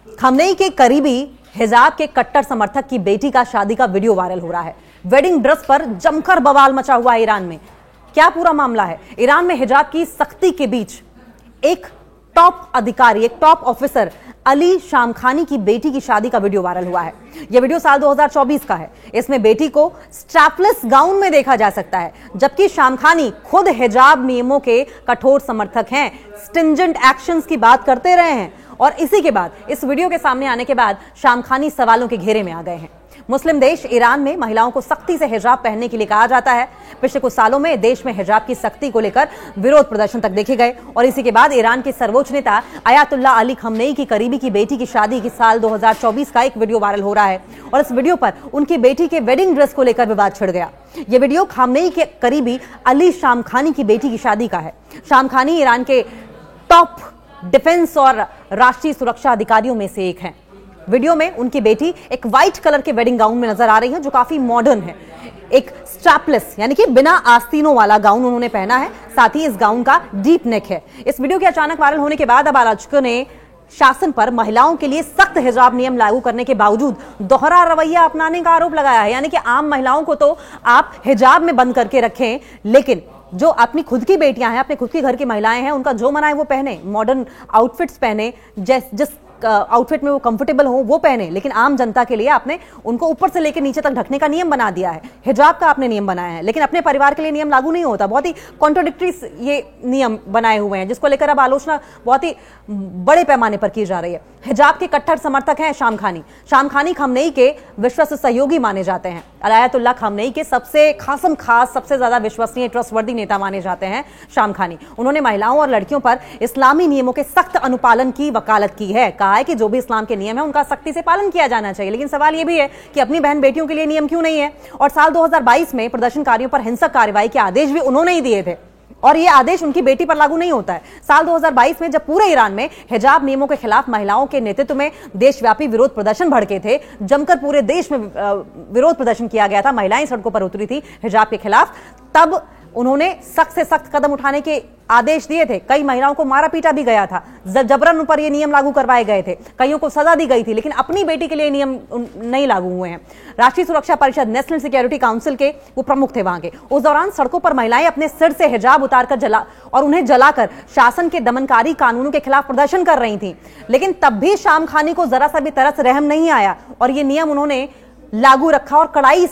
Khamenei के करीबी हिजाब के कट्टर समर्थक की बेटी का शादी का वीडियो वायरल हो रहा है। वेडिंग ड्रेस पर जमकर बवाल मचा हुआ है ईरान में। क्या पूरा मामला है? ईरान में हिजाब की सख्ती के बीच एक टॉप अधिकारी, एक टॉप ऑफिसर अली शामखानी की बेटी की शादी का वीडियो वायरल हुआ है। यह वीडियो साल 2024 का है। इसमें बेटी को स्ट्रैपलेस गाउन में देखा जा सकता है, जबकि शामखानी खुद हिजाब नियमों के कठोर समर्थक हैं, स्टिंजेंट एक्शंस की बात करते रहे हैं। और इसी के बाद, इस वीडियो के सामने आने के बाद शामखानी सवालों के घेरे में आ गए हैं। मुस्लिम देश ईरान में महिलाओं को सख्ती से हिजाब पहनने के लिए कहा जाता है। पिछले कुछ सालों में देश में हिजाब की सख्ती को लेकर विरोध प्रदर्शन तक देखे गए और इसी के बाद ईरान के सर्वोच्च नेता अयातुल्ला अली खमेनी की करीबी की बेटी की शादी की साल 2024 का एक वीडियो वायरल हो रहा है और इस वीडियो पर उनकी बेटी के वेडिंग ड्रेस को लेकर विवाद छिड़ गया। यह वीडियो खमेनी के करीबी अली शामखानी की बेटी की शादी का है। शामखानी ईरान के टॉप डिफेंस और राष्ट्रीय सुरक्षा अधिकारियों में से एक हैं। वीडियो में उनकी बेटी एक व्हाइट कलर के वेडिंग गाउन में नजर आ रही है, जो काफी मॉडर्न है। एक स्ट्रैपलेस यानी कि बिना आस्तीनों वाला गाउन उन्होंने पहना है, साथ ही इस गाउन का डीप नेक है। इस वीडियो के अचानक वायरल होने के बाद अब आलोचकों ने शासन पर महिलाओं के लिए सख्त हिजाब नियम लागू करने के बावजूद दोहरा रवैया अपनाने का आरोप लगाया है। यानी कि आम महिलाओं को तो आप हिजाब में बंद करके रखें, लेकिन जो अपनी खुद की बेटियां हैं, अपने खुद के घर की महिलाएं हैं, उनका जो मना है वो पहने, मॉडर्न आउटफिट्स पहने, जिस आउटफिट में वो कंफर्टेबल हो वो पहने। लेकिन आम जनता के लिए आपने उनको ऊपर से लेकर नीचे तक ढकने का नियम बना दिया है, हिजाब का आपने नियम बनाया है, लेकिन अपने परिवार के लिए नियम लागू नहीं होता। बहुत ही कॉन्ट्रोडिक्टरी ये नियम बनाए हुए हैं, जिसको लेकर अब आलोचना बहुत ही बड़े पैमाने पर की जा रही है। हिजाब के कट्टर समर्थक हैं शामखानी खमेनी के विश्वस्त सहयोगी माने जाते हैं। अयातुल्ला खमेनी के सबसे खास सबसे ज्यादा विश्वसनीय ट्रस्टवर्दी नेता माने जाते हैं शामखानी। उन्होंने महिलाओं और लड़कियों पर इस्लामी नियमों के सख्त अनुपालन की वकालत की है। कहा है कि जो भी इस्लाम के नियम है उनका सख्ती से पालन किया जाना चाहिए। लेकिन सवाल यह भी है कि अपनी बहन बेटियों के लिए नियम क्यों नहीं है? और साल 2022 में प्रदर्शनकारियों पर हिंसक कार्रवाई के आदेश भी उन्होंने ही दिए थे और यह आदेश उनकी बेटी पर लागू नहीं होता है। साल 2022 में जब पूरे ईरान में हिजाब नियमों के खिलाफ महिलाओं के नेतृत्व में देशव्यापी विरोध प्रदर्शन भड़के थे, जमकर पूरे देश में विरोध प्रदर्शन किया गया था, महिलाएं सड़कों पर उतरी थी हिजाब के खिलाफ, तब उन्होंने सख्त से सख्त कदम उठाने के आदेश दिए थे। कई महिलाओं को मारा पीटा भी गया था, जबरन पर ये नियम लागू करवाए गए थे, कईयों को सजा दी गई थी, लेकिन अपनी बेटी के लिए नियम नहीं लागू हुए हैं। राष्ट्रीय सुरक्षा परिषद, नेशनल सिक्योरिटी काउंसिल के वो प्रमुख थे वहां के। उस दौरान सड़कों पर महिलाएं अपने सिर से हिजाब उतारकर उन्हें जलाकर शासन के दमनकारी कानूनों के खिलाफ प्रदर्शन कर रही थी। लेकिन तब भी शामखानी को जरा सा भी तरस रहम नहीं आया और ये नियम उन्होंने लागू रखा और कड़ाई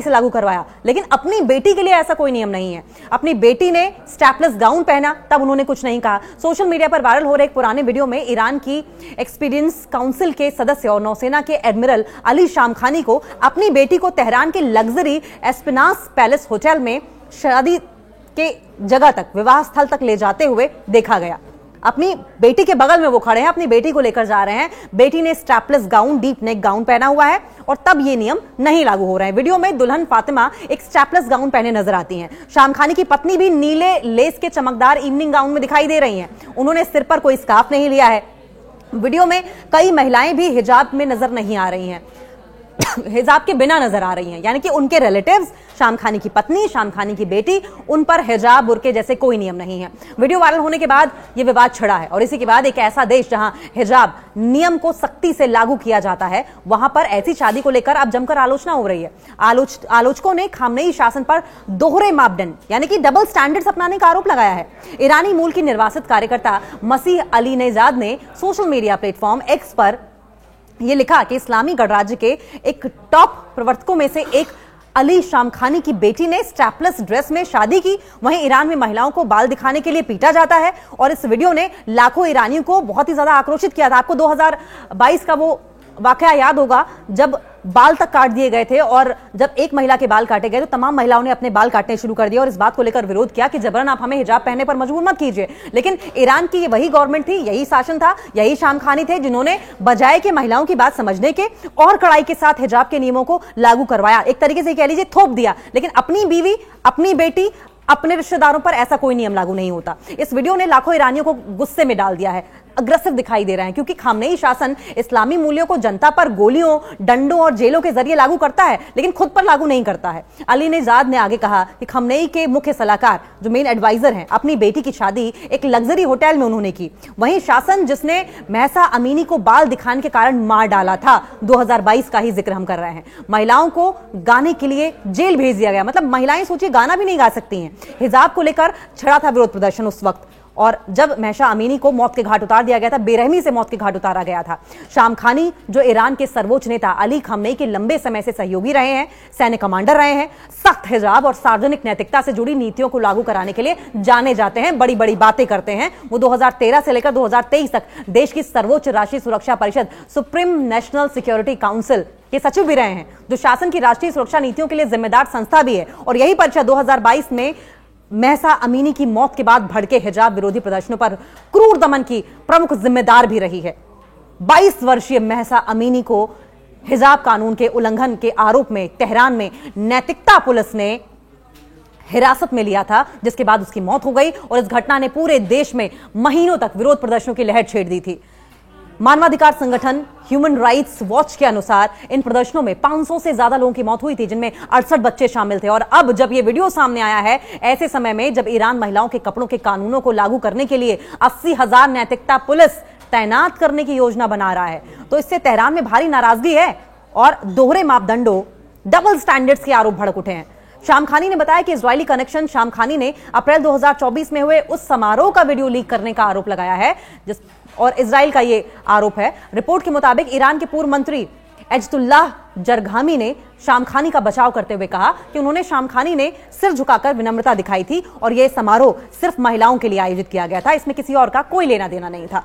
से लागू करवाया। लेकिन अपनी बेटी के लिए ऐसा कोई नियम नहीं है। अपनी बेटी ने स्ट्रैपलेस गाउन पहना, तब उन्होंने कुछ नहीं कहा। सोशल मीडिया पर वायरल हो रहे एक पुराने वीडियो में ईरान की एक्सपीडियंस काउंसिल के सदस्य और नौसेना के एडमिरल अली शामखानी को अपनी बेटी को तेहरान के लग्जरी एस्पिनास पैलेस होटल में शादी के जगह तक, विवाह स्थल तक ले जाते हुए देखा गया। अपनी बेटी के बगल में वो खड़े हैं, अपनी बेटी को लेकर जा रहे हैं। बेटी ने strapless gown, deep neck gown पहना हुआ है और तब ये नियम नहीं लागू हो रहे हैं। वीडियो में दुल्हन फातिमा एक स्ट्रैपलेस गाउन पहने नजर आती हैं। शामखानी की पत्नी भी नीले लेस के चमकदार इवनिंग गाउन में दिखाई दे रही हैं। उन्होंने सिर पर कोई स्कार्फ नहीं लिया है। वीडियो में कई महिलाएं भी हिजाब में नजर नहीं आ रही हैं, हिजाब के बिना नजर आ रही हैं, यानी कि उनके रिलेटिव्स, शामखानी की पत्नी, शामखानी की बेटी, उन पर हिजाब बुर्के जैसे कोई नियम नहीं है। वीडियो वायरल होने के बाद यह विवाद छिड़ा है और इसी के बाद एक ऐसा देश जहां हिजाब नियम को सख्ती से लागू किया जाता है, वहां पर ऐसी शादी को लेकर अब जमकर आलोचना हो रही है। आलोचकों ने खमेनी शासन पर दोहरे मापदंड यानी कि डबल स्टैंडर्ड्स अपनाने का आरोप लगाया है। ईरानी मूल की निर्वासित कार्यकर्ता मसीह अली नेजाद ने सोशल मीडिया प्लेटफॉर्म एक्स पर यह लिखा कि इस्लामी गणराज्य के एक टॉप प्रवर्तकों में से एक अली शामखानी की बेटी ने स्ट्रैपलेस ड्रेस में शादी की। वहीं ईरान में महिलाओं को बाल दिखाने के लिए पीटा जाता है और इस वीडियो ने लाखों ईरानियों को बहुत ही ज्यादा आक्रोशित किया था। आपको 2022 का वो वाकया याद होगा जब बाल तक काट दिए गए थे और जब एक महिला के बाल काटे गए तो तमाम महिलाओं ने अपने बाल काटने शुरू कर दिए और इस बात को लेकर विरोध किया कि जबरन आप हमें हिजाब पहनने पर मजबूर मत कीजिए। लेकिन ईरान की वही गवर्नमेंट थी, यही शासन था, यही शामखानी थे जिन्होंने बजाय के महिलाओं की बात समझने के और कड़ाई के साथ हिजाब के नियमों को लागू करवाया। एक तरीके से कह लीजिए थोप दिया। लेकिन अपनी बीवी, अपनी बेटी, अपने रिश्तेदारों पर ऐसा कोई नियम लागू नहीं होता। इस वीडियो ने लाखों ईरानियों को गुस्से में डाल दिया है। अग्रेसिव दिखाई दे रहे हैं, क्योंकि खामनेई शासन इस्लामी मूल्यों को जनता पर गोलियों, डंडों और जेलों के जरिए लागू करता है, लेकिन खुद पर लागू नहीं करता है। अली नेजाद ने आगे कहा कि खामनेई के मुख्य सलाहकार, जो मेन एडवाइजर हैं, अपनी बेटी की शादी एक लग्जरी होटल में उन्होंने की। वहीं शासन जिसने महसा अमीनी को बाल दिखाने के कारण मार डाला था, 2022 का ही जिक्र हम कर रहे हैं। महिलाओं को गाने के लिए जेल भेज दिया गया, मतलब महिलाएं सोचिए गाना भी नहीं गा सकती हैं। हिजाब को लेकर छिड़ा था विरोध प्रदर्शन उस वक्त, और जब महसा अमीनी को मौत के घाट उतार दिया गया था, बेरहमी से मौत के घाट उतारा गया था। शामखानी जो ईरान के सर्वोच्च नेता अली खामनेई के लंबे समय से सहयोगी रहे हैं, सैन्य कमांडर रहे हैं, सख्त हिजाब और सार्वजनिक नैतिकता से जुड़ी नीतियों को लागू कराने के लिए जाने जाते हैं, बड़ी बड़ी बातें करते हैं। वो 2013 से लेकर 2023 तक देश की सर्वोच्च राष्ट्रीय सुरक्षा परिषद, सुप्रीम नेशनल सिक्योरिटी काउंसिल के सचिव भी रहे हैं, जो शासन की राष्ट्रीय सुरक्षा नीतियों के लिए जिम्मेदार संस्था भी है। और यही परिषद 2022 में महसा अमीनी की मौत के बाद भड़के हिजाब विरोधी प्रदर्शनों पर क्रूर दमन की प्रमुख जिम्मेदार भी रही है। 22 वर्षीय महसा अमीनी को हिजाब कानून के उल्लंघन के आरोप में तेहरान में नैतिकता पुलिस ने हिरासत में लिया था, जिसके बाद उसकी मौत हो गई। और इस घटना ने पूरे देश में महीनों तक विरोध प्रदर्शनों की लहर छेड़ दी थी। मानवाधिकार संगठन ह्यूमन राइट्स वॉच के अनुसार इन प्रदर्शनों में 500 से ज्यादा लोगों की मौत हुई थी, जिनमें 68 बच्चे शामिल थे। और अब जब यह वीडियो सामने आया है, ऐसे समय में जब ईरान महिलाओं के कपड़ों के कानूनों को लागू करने के लिए 80,000 नैतिकता पुलिस तैनात करने की योजना बना रहा है, तो इससे तेहरान में भारी नाराजगी है और दोहरे मापदंडों, डबल स्टैंडर्ड्स के आरोप भड़क उठे हैं। शामखानी ने बताया कि इजरायली कनेक्शन शामखानी ने अप्रैल 2024 में हुए उस समारोह का वीडियो लीक करने का आरोप लगाया है, और इजराइल का यह आरोप है। रिपोर्ट के मुताबिक ईरान के पूर्व मंत्री एजतुल्लाह जरगामी ने शामखानी का बचाव करते हुए कहा कि उन्होंने शामखानी ने सिर झुकाकर विनम्रता दिखाई थी और यह समारोह सिर्फ महिलाओं के लिए आयोजित किया गया था, इसमें किसी और का कोई लेना देना नहीं था।